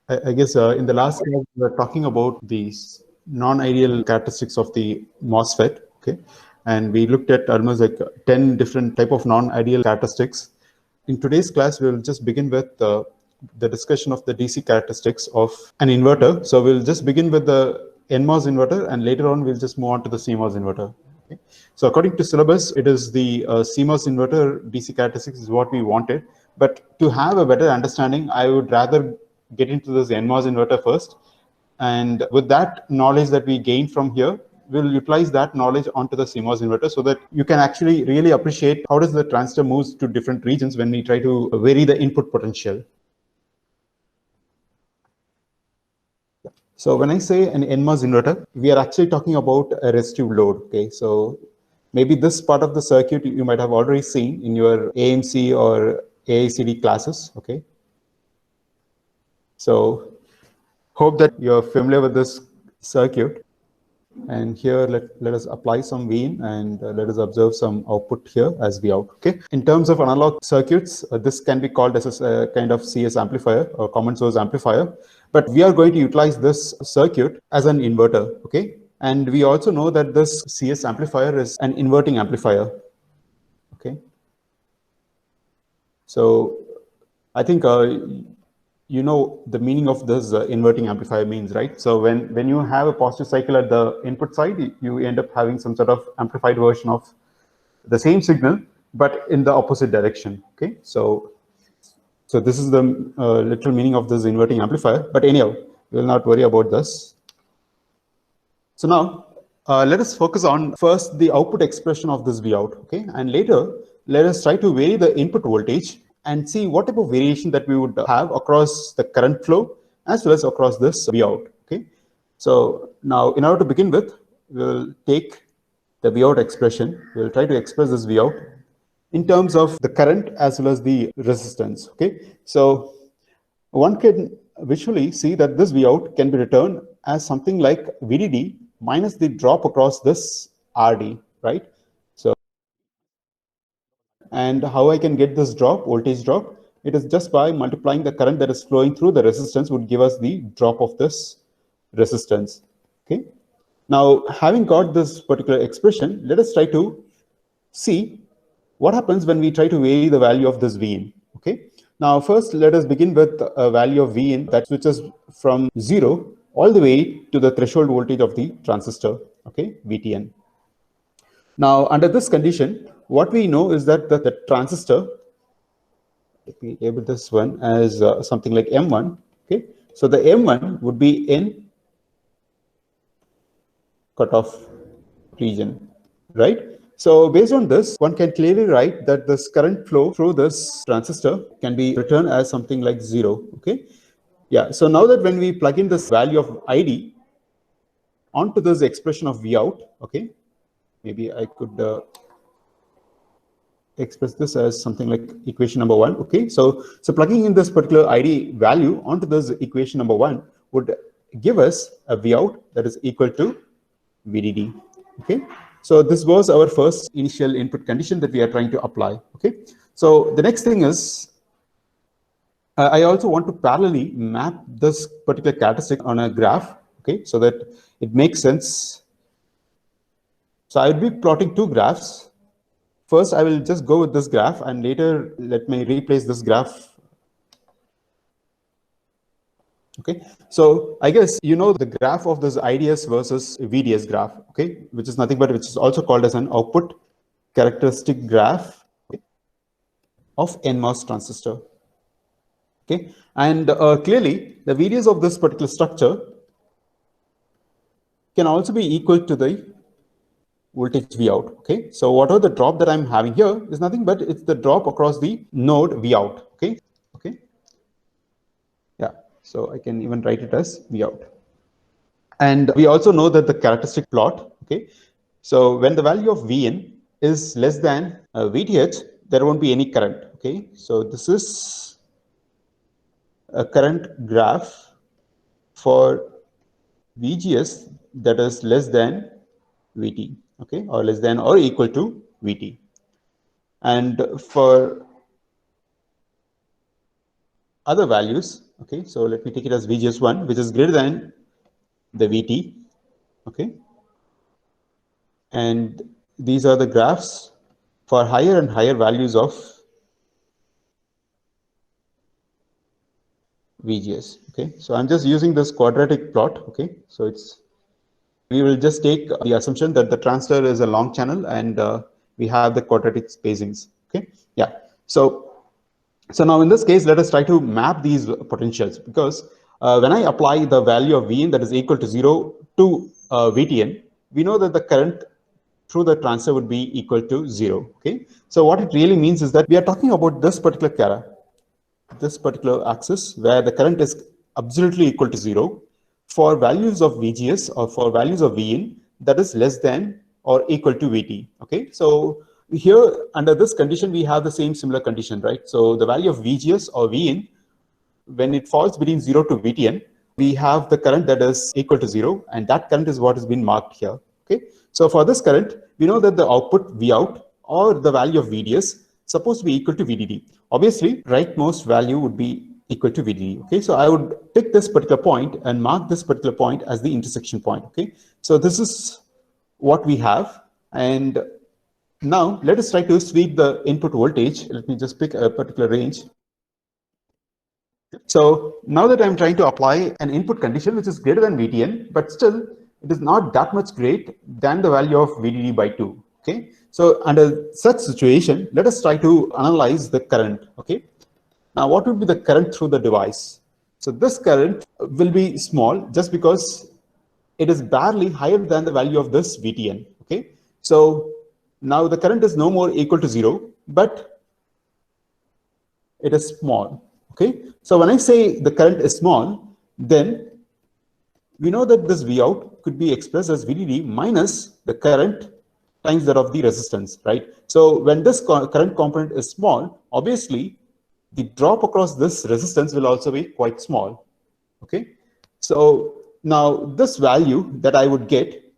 I guess in the last class we were talking about these non-ideal characteristics of the MOSFET. Okay, and we looked at almost like 10 different type of non-ideal characteristics. In today's class, we will just begin with the discussion of the DC characteristics of an inverter. So we'll just begin with the NMOS inverter, and later on we'll just move on to the CMOS inverter. Okay. So according to syllabus, it is the CMOS inverter DC characteristics is what we wanted. But to have a better understanding, I would rather get into this NMOS inverter first. And with that knowledge that we gain from here, we'll utilize that knowledge onto the CMOS inverter so that you can actually really appreciate how does the transistor moves to different regions when we try to vary the input potential. So when I say an NMOS inverter, we are actually talking about a resistive load. Okay, so maybe this part of the circuit you might have already seen in your AMC or AICD classes. Okay, so hope that you're familiar with this circuit. And here, let us apply some Vin and let us observe some output here as Vout. Okay. In terms of analog circuits, this can be called as a kind of CS amplifier or common source amplifier. But we are going to utilize this circuit as an inverter. Okay. And we also know that this CS amplifier is an inverting amplifier. Okay. So I think you know the meaning of this inverting amplifier means, right? So when you have a positive cycle at the input side, you end up having some sort of amplified version of the same signal, but in the opposite direction. Okay, so this is the literal meaning of this inverting amplifier. But anyhow, we will not worry about this. So now let us focus on first the output expression of this Vout. Okay, and later let us try to vary the input voltage and see what type of variation that we would have across the current flow as well as across this Vout. Okay, so now in order to begin with, we'll take the Vout expression. We'll try to express this Vout in terms of the current as well as the resistance. Okay, so one can visually see that this Vout can be returned as something like VDD minus the drop across this RD, right? So, and how I can get this drop, voltage drop? It is just by multiplying the current that is flowing through the resistance would give us the drop of this resistance. Okay. Now, having got this particular expression, let us try to see what happens when we try to vary the value of this Vin. Okay. Now, first, let us begin with a value of Vin that switches from 0 all the way to the threshold voltage of the transistor. Okay, VTN. Now, under this condition, what we know is that the transistor, let me label this one as something like M1. Okay, so the M1 would be in cutoff region, right? So based on this, one can clearly write that this current flow through this transistor can be returned as something like 0. Okay, yeah. So now that when we plug in this value of ID onto this expression of Vout, okay, maybe I could express this as something like equation number 1. Okay, so plugging in this particular ID value onto this equation number 1 would give us a Vout that is equal to VDD. Okay, so this was our first initial input condition that we are trying to apply. Okay, so the next thing is I also want to parallelly map this particular characteristic on a graph. Okay, so that it makes sense. So I would be plotting two graphs. First, I will just go with this graph, and later let me replace this graph. Okay, so I guess you know the graph of this IDS versus VDS graph, okay, which is nothing but which is also called as an output characteristic graph of NMOS transistor. Okay, and clearly the VDS of this particular structure can also be equal to the voltage Vout. Okay, so whatever the drop that I'm having here is nothing but it's the drop across the node Vout. Okay, okay, yeah. So I can even write it as Vout. And we also know that the characteristic plot. Okay, so when the value of Vn is less than VTH, there won't be any current. Okay, so this is a current graph for VGS that is less than VT, okay, or less than or equal to VT. And for other values, Okay, so let me take it as VGS1, which is greater than the VT. Okay, and these are the graphs for higher and higher values of VGS. Okay, so I'm just using this quadratic plot. Okay, so we will just take the assumption that the transistor is a long channel and we have the quadratic spacings. Okay, yeah. So now in this case, let us try to map these potentials, because when I apply the value of Vin that is equal to 0 to Vtn, we know that the current through the transistor would be equal to 0. Okay, so what it really means is that we are talking about this particular axis where the current is absolutely equal to 0 for values of VGS or for values of Vin that is less than or equal to Vt. Okay, so here under this condition we have the same similar condition, right? So the value of VGS or Vin, when it falls between 0 to Vtn, we have the current that is equal to 0, and that current is what has been marked here. Okay, so for this current, we know that the output Vout or the value of VDS supposed to be equal to VDD. Obviously, rightmost value would be equal to VDD. Okay, so I would pick this particular point and mark this particular point as the intersection point. Okay, so this is what we have, and now let us try to sweep the input voltage. Let me just pick a particular range. So now that I'm trying to apply an input condition which is greater than VTN, but still it is not that much great than the value of VDD by 2. Okay, so under such situation, let us try to analyze the current. Okay, now what would be the current through the device? So this current will be small just because it is barely higher than the value of this VTN. Okay, so now the current is no more equal to 0, but it is small. Okay, so when I say the current is small, then we know that this Vout could be expressed as VDD minus the current times that of the resistance, right? So when this current component is small, obviously the drop across this resistance will also be quite small. Okay, so now this value that I would get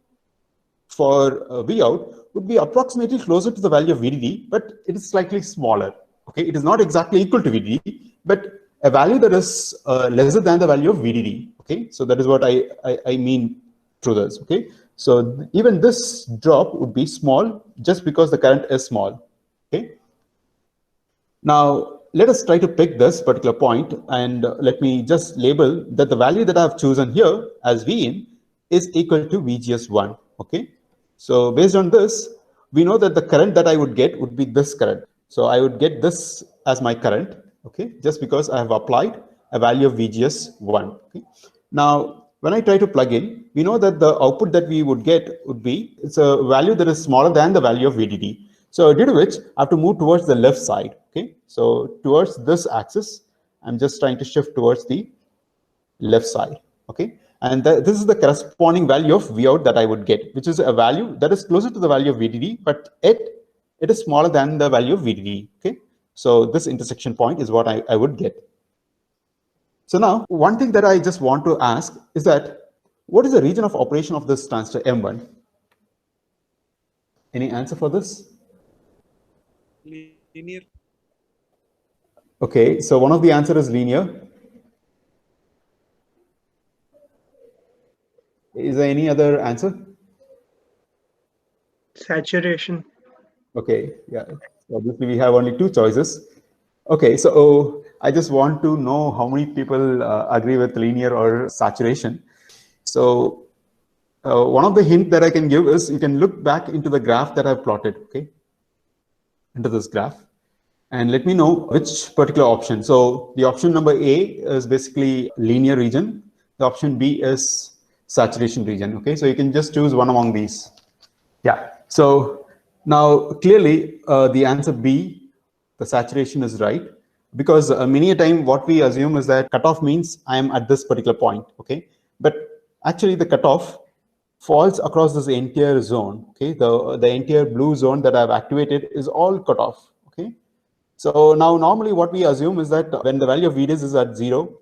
for Vout would be approximately closer to the value of VDD, but it is slightly smaller. Okay, it is not exactly equal to VDD, but a value that is lesser than the value of VDD. Okay, so that is what I mean through this. Okay, so even this drop would be small just because the current is small. Okay, now let us try to pick this particular point, and let me just label that the value that I have chosen here as Vin is equal to VGS1. Okay, so based on this, we know that the current that I would get would be this current. So I would get this as my current. Okay, just because I have applied a value of VGS1. Okay, now when I try to plug in, we know that the output that we would get would be, it's a value that is smaller than the value of VDD. So due to which I have to move towards the left side. Okay, so towards this axis, I'm just trying to shift towards the left side. Okay, and this is the corresponding value of Vout that I would get, which is a value that is closer to the value of VDD, but it is smaller than the value of VDD. Okay, so this intersection point is what I would get. So now one thing that I just want to ask is that what is the region of operation of this transistor M1? Any answer for this? Linear. Okay, so one of the answer is linear. Is there any other answer? Saturation. Okay, yeah. Obviously, we have only two choices. Okay, so I just want to know how many people agree with linear or saturation. So one of the hint that I can give is you can look back into the graph that I've plotted, okay, into this graph, and let me know which particular option. So the option number A is basically linear region. The option B is saturation region. Okay, so you can just choose one among these. Yeah, so now clearly the answer B, the saturation, is right, because many a time what we assume is that cutoff means I am at this particular point. Okay, but actually the cutoff falls across this entire zone. Okay, the entire blue zone that I've activated is all cutoff. Okay, so now normally what we assume is that when the value of VDS is at 0,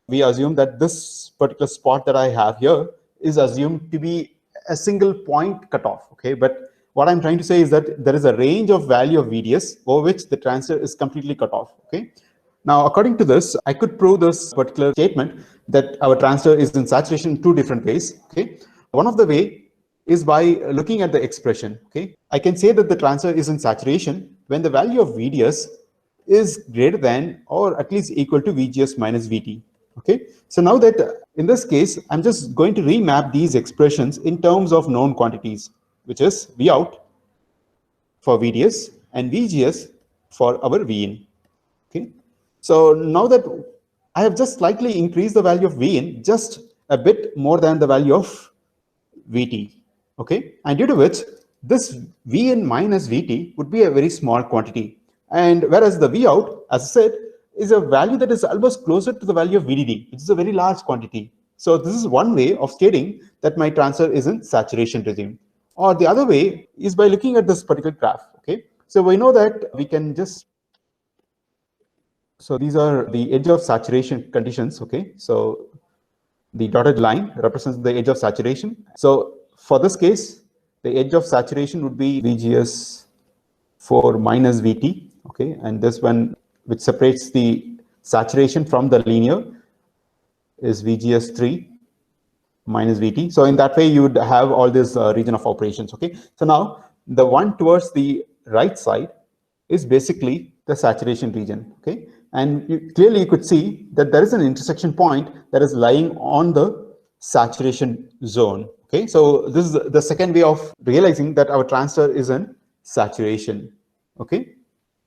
we assume that this particular spot that I have here is assumed to be a single point cutoff. Okay, but what I'm trying to say is that there is a range of value of VDS over which the transistor is completely cut off. Okay, Now, according to this, I could prove this particular statement that our transistor is in saturation in two different ways. Okay, one of the way is by looking at the expression. Okay, I can say that the transistor is in saturation when the value of VDS is greater than or at least equal to VGS minus VT. Okay, so now that in this case, I'm just going to remap these expressions in terms of known quantities, which is Vout for VDS and VGS for our Vin. Okay, so now that I have just slightly increased the value of Vin just a bit more than the value of Vt. Okay, and due to which this Vn minus Vt would be a very small quantity, and whereas the Vout, as I said, is a value that is almost closer to the value of VDD, which is a very large quantity. So this is one way of stating that my transistor is in saturation regime. Or the other way is by looking at this particular graph. Okay, so we know that we can just, so these are the edge of saturation conditions. Okay, so the dotted line represents the edge of saturation. So for this case, the edge of saturation would be VGS 4 minus VT. Okay, and this one, which separates the saturation from the linear, is VGS 3 minus VT. So in that way, you would have all this region of operations. Okay, so now the one towards the right side is basically the saturation region. Okay, and clearly you could see that there is an intersection point that is lying on the saturation zone. Okay, so this is the second way of realizing that our transistor is in saturation. Okay,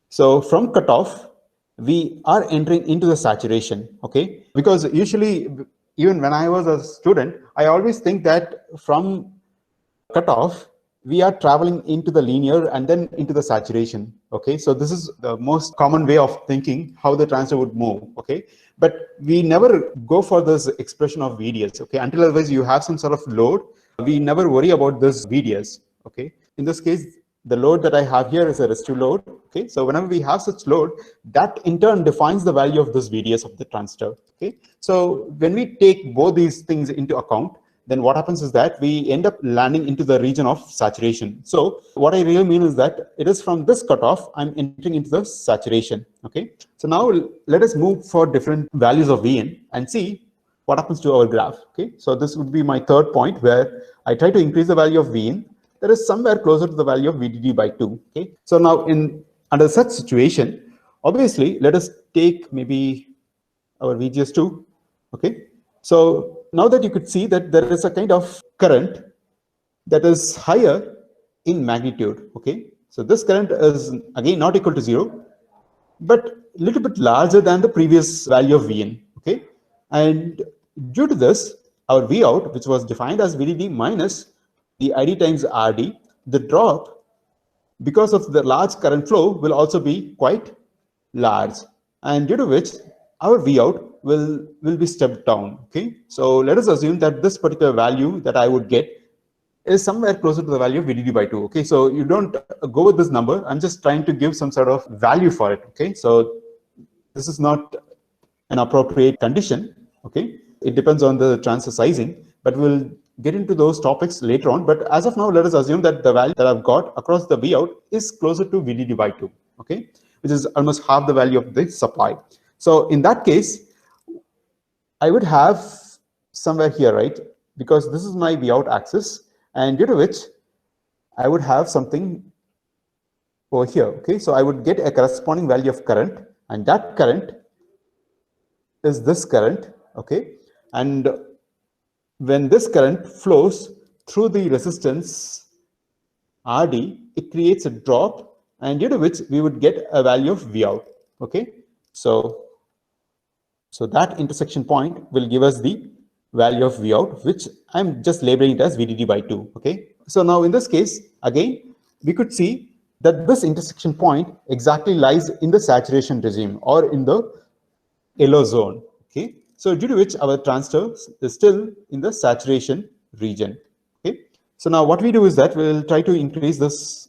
so from cutoff, we are entering into the saturation. Okay, because usually, even when I was a student, I always think that from cutoff, we are traveling into the linear and then into the saturation. Okay, so this is the most common way of thinking how the transistor would move. Okay, but we never go for this expression of VDS. Okay, until otherwise you have some sort of load, we never worry about this VDS. Okay, in this case, the load that I have here is a resistive load. Okay, so whenever we have such load, that in turn defines the value of this VDS of the transistor. Okay, so when we take both these things into account, then what happens is that we end up landing into the region of saturation. So what I really mean is that it is from this cutoff, I'm entering into the saturation. Okay, so now let us move for different values of Vn and see what happens to our graph. Okay, so this would be my third point, where I try to increase the value of Vn that is somewhere closer to the value of VDD by 2. Okay, so now under such situation, obviously, let us take maybe our VGS2. Okay, so now that you could see that there is a kind of current that is higher in magnitude. Okay, so this current is again not equal to 0, but a little bit larger than the previous value of Vn. Okay, and due to this, our Vout, which was defined as VDD minus the ID times RD, the drop because of the large current flow will also be quite large, and due to which our Vout will be stepped down. Okay, so let us assume that this particular value that I would get is somewhere closer to the value of VDD by 2. Okay, so you don't go with this number. I'm just trying to give some sort of value for it. Okay, so this is not an appropriate condition. Okay, it depends on the transistor sizing, but we'll get into those topics later on. But as of now, let us assume that the value that I've got across the Vout is closer to VDD by 2. Okay, which is almost half the value of the supply. So in that case, I would have somewhere here, right? Because this is my Vout axis, and due to which I would have something over here. Okay, so I would get a corresponding value of current, and that current is this current. Okay, and when this current flows through the resistance RD, it creates a drop, and due to which we would get a value of Vout. Okay, so that intersection point will give us the value of Vout, which I'm just labeling it as VDD by 2. Okay, so now in this case, again, we could see that this intersection point exactly lies in the saturation regime or in the yellow zone. Okay, so due to which our transistor is still in the saturation region. Okay, so now what we do is that we'll try to increase this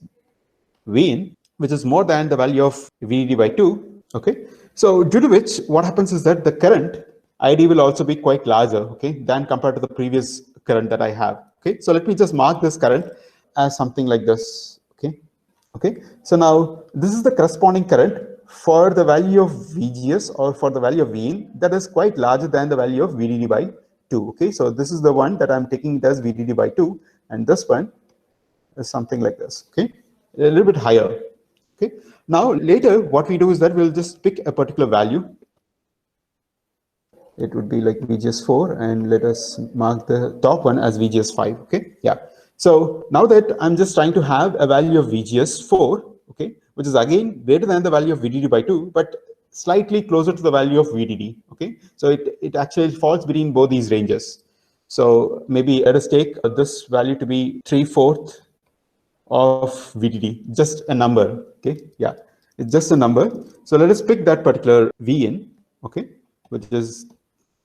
Vn, which is more than the value of VDD by 2. Okay, so due to which what happens is that the current ID will also be quite larger, okay, than compared to the previous current that I have. Okay, so let me just mark this current as something like this. Okay, so now this is the corresponding current for the value of VGS or for the value of Vin, that is quite larger than the value of VDD by 2. Okay, so this is the one that I'm taking it as VDD by 2, and this one is something like this. Okay, a little bit higher. Okay, now later what we do is that we'll just pick a particular value. It would be like VGS4, and let us mark the top one as VGS5. Okay, yeah. So now that I'm just trying to have a value of VGS4, okay, which is again greater than the value of VDD by 2, but slightly closer to the value of VDD. Okay, so it actually falls between both these ranges. So maybe let us take this value to be 3/4 of VDD, just a number. Okay, yeah, it's just a number. So let us pick that particular Vn, okay, which is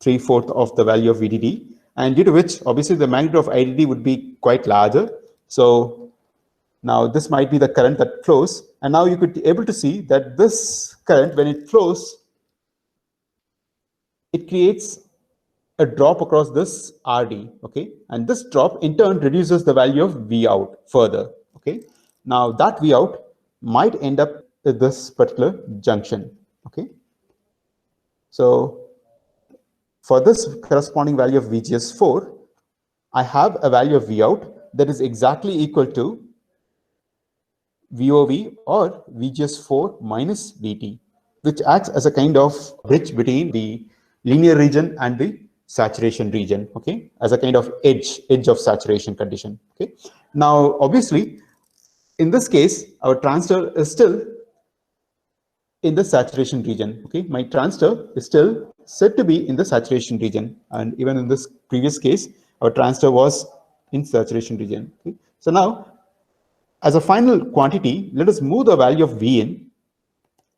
3/4 of the value of VDD, and due to which obviously the magnitude of IDD would be quite larger. So now this might be the current that flows, and now you could be able to see that this current, when it flows, it creates a drop across this RD, okay, and this drop in turn reduces the value of V out further. Okay, now that V out might end up at this particular junction. Okay, so for this corresponding value of VGS4, I have a value of V out that is exactly equal to VOV or VGS4 minus VT, which acts as a kind of bridge between the linear region and the saturation region, okay, as a kind of edge of saturation condition. Okay, now obviously in this case our transistor is still in the saturation region. Okay, my transistor is still said to be in the saturation region, and even in this previous case our transistor was in saturation region. Okay, so now as a final quantity, let us move the value of Vn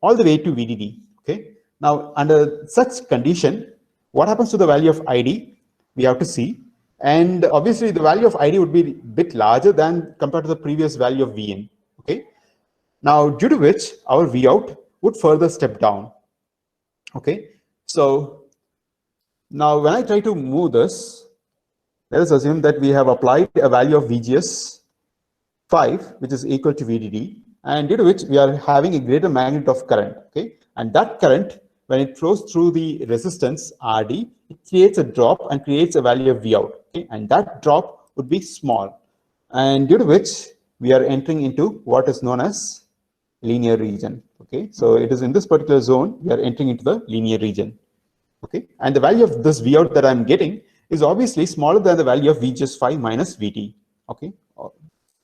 all the way to VDD. Okay, now under such condition, what happens to the value of ID? We have to see, and obviously the value of ID would be a bit larger than compared to the previous value of Vn. Okay, now due to which our V out would further step down. Okay, so now when I try to move this, let us assume that we have applied a value of VGS5, which is equal to VDD, and due to which we are having a greater magnitude of current. Okay, and that current, when it flows through the resistance RD, it creates a drop and creates a value of V out. Okay, and that drop would be small, and due to which we are entering into what is known as linear region. Okay, so it is in this particular zone we are entering into the linear region. Okay, and the value of this V out that I'm getting is obviously smaller than the value of VGS5 minus VT. Okay,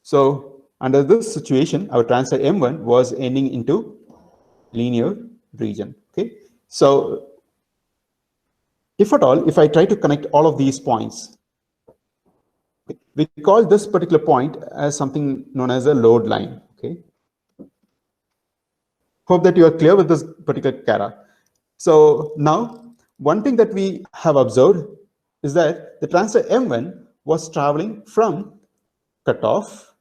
so under this situation, our transistor M1 was ending into linear region. Okay, so if at all, if I try to connect all of these points, we call this particular point as something known as a load line. Okay, hope that you are clear with this particular cara. So now one thing that we have observed is that the transistor M1 was traveling from cutoff.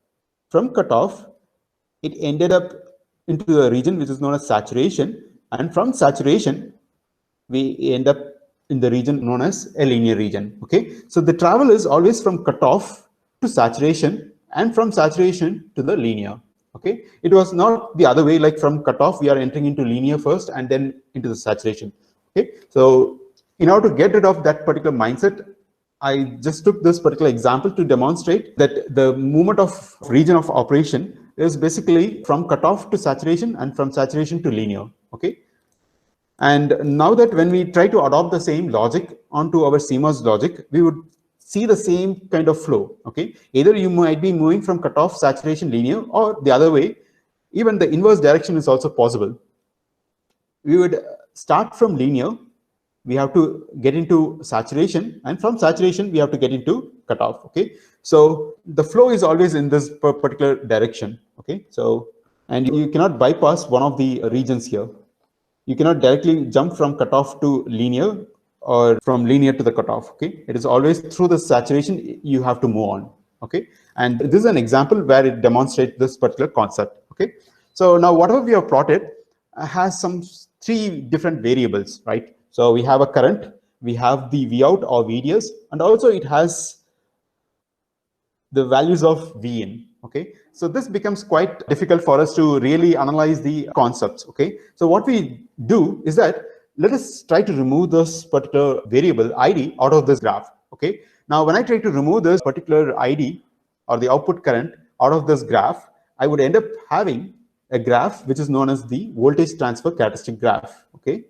From cutoff, it ended up into the region which is known as saturation, and from saturation we end up in the region known as a linear region. Okay, so the travel is always from cutoff to saturation, and from saturation to the linear. Okay, it was not the other way, like from cutoff we are entering into linear first and then into the saturation. Okay, so in order to get rid of that particular mindset, I just took this particular example to demonstrate that the movement of region of operation is basically from cutoff to saturation and from saturation to linear. Okay, and now that when we try to adopt the same logic onto our CMOS logic, we would see the same kind of flow. Okay, either you might be moving from cutoff, saturation, linear, or the other way. Even the inverse direction is also possible. We would start from linear, we have to get into saturation, and from saturation we have to get into cutoff. Okay, so the flow is always in this particular direction. Okay, so and you cannot bypass one of the regions here. You cannot directly jump from cutoff to linear or from linear to the cutoff. Okay, it is always through the saturation you have to move on. Okay, and this is an example where it demonstrates this particular concept. Okay, so now whatever we have plotted has some 3 different variables, right? So we have a current, we have the V out or VDS, and also it has the values of Vn. Okay, so this becomes quite difficult for us to really analyze the concepts. Okay, so what we do is that let us try to remove this particular variable ID out of this graph. Okay, now when I try to remove this particular ID or the output current out of this graph, I would end up having a graph which is known as the voltage transfer characteristic graph. Okay,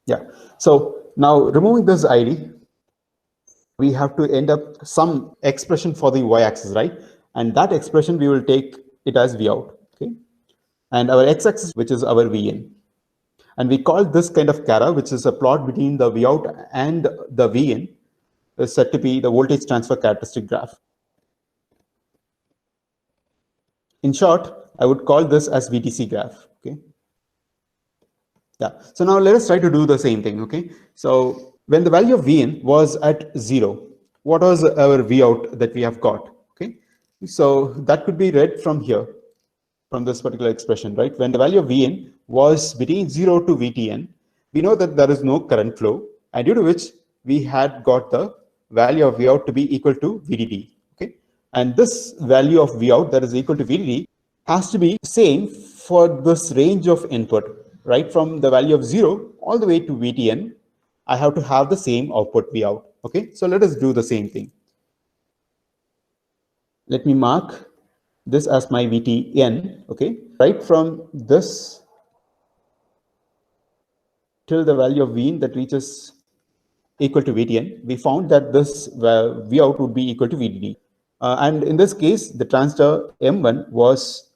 yeah, so now removing this ID, we have to end up some expression for the y-axis, right? And that expression we will take it as V out. Okay, and our x-axis, which is our Vn, and we call this kind of Cara, which is a plot between the V out and the Vn, is said to be the voltage transfer characteristic graph. In short, I would call this as VTC graph. Okay, yeah. So now let us try to do the same thing. Okay, so when the value of Vn was at 0, what was our V out that we have got? Okay, so that could be read from here, from this particular expression, right? When the value of Vn was between 0 to Vtn, we know that there is no current flow, and due to which we had got the value of V out to be equal to VDD. Okay, and this value of V out that is equal to VDD has to be same for this range of input, right? From the value of 0 all the way to Vtn, I have to have the same output V out. Okay, so let us do the same thing. Let me mark this as my Vtn. Okay, right from this till the value of Vin that reaches equal to Vtn, we found that this V out would be equal to VDD. And in this case, the transistor M1 was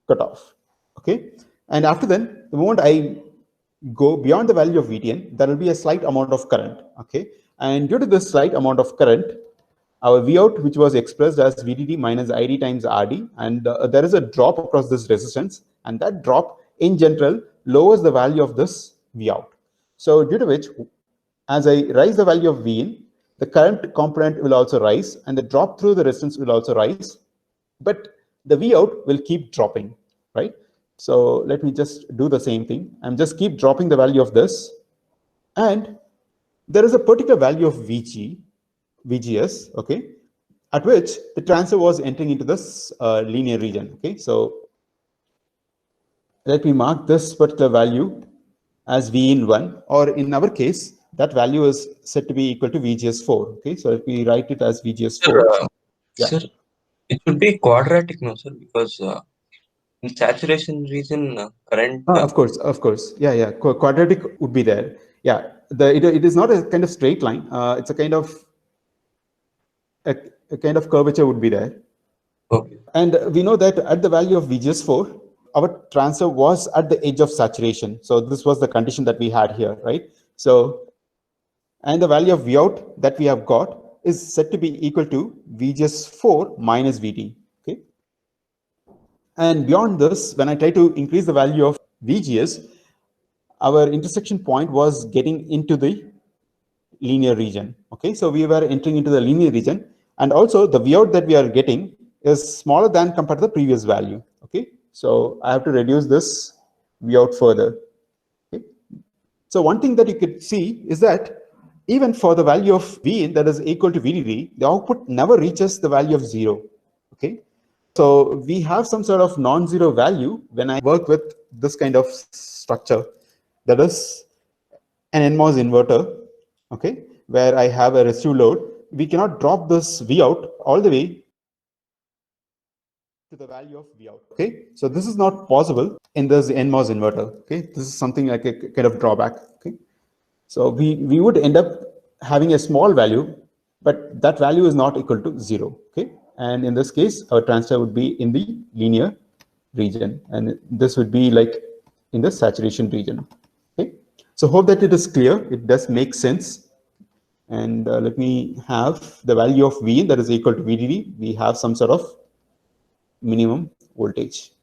cut off. Okay, and after then, the moment I go beyond the value of Vtn, there will be a slight amount of current. Okay, and due to this slight amount of current, our V out, which was expressed as VDD minus ID times RD, and there is a drop across this resistance, and that drop in general lowers the value of this V out. So due to which, as I rise the value of Vin, the current component will also rise, and the drop through the resistance will also rise, but the V out will keep dropping, right? So let me just do the same thing. I'm just keep dropping the value of this, and there is a particular value of VGS, okay, at which the transistor was entering into this linear region. Okay, so let me mark this particular value as Vin1, or in our case, that value is said to be equal to VGS4. Okay, so if we write it as VGS4, Sir, yeah. sir, it should be quadratic, no, sir, because in saturation region, current. Of course, yeah. Quadratic would be there. Yeah, it is not a kind of straight line. It's a kind of curvature would be there. Okay. And we know that at the value of VGS4, our transistor was at the edge of saturation. So this was the condition that we had here, right? So, and the value of V out that we have got is said to be equal to VGS4 minus VT. Okay. And beyond this, when I try to increase the value of VGS, our intersection point was getting into the linear region. Okay, so we were entering into the linear region, and also the V out that we are getting is smaller than compared to the previous value. Okay, so I have to reduce this V out further. Okay, so one thing that you could see is that even for the value of V in that is equal to VDD, the output never reaches the value of 0. Okay, so we have some sort of non-zero value when I work with this kind of structure, that is an NMOS inverter. Okay, where I have a resistive load. We cannot drop this V out all the way to the value of V out. Okay, so this is not possible in this NMOS inverter. Okay, this is something like a kind of drawback. Okay, so we would end up having a small value, but that value is not equal to 0. Okay, and in this case, our transistor would be in the linear region, and this would be like in the saturation region. Okay, so hope that it is clear. It does make sense. And let me have the value of V that is equal to VDD. We have some sort of minimum voltage.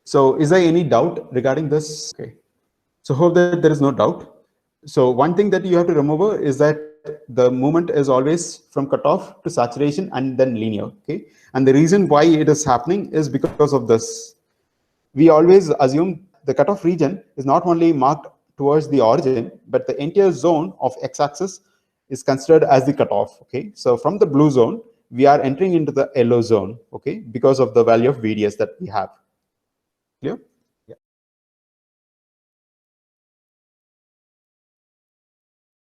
So is there any doubt regarding this? Okay, so hope that there is no doubt. So one thing that you have to remember is that the movement is always from cutoff to saturation and then linear. Okay, and the reason why it is happening is because of this. We always assume the cutoff region is not only marked towards the origin, but the entire zone of x-axis is considered as the cutoff. Okay, so from the blue zone, we are entering into the yellow zone. Okay, because of the value of VDS that we have. Clear?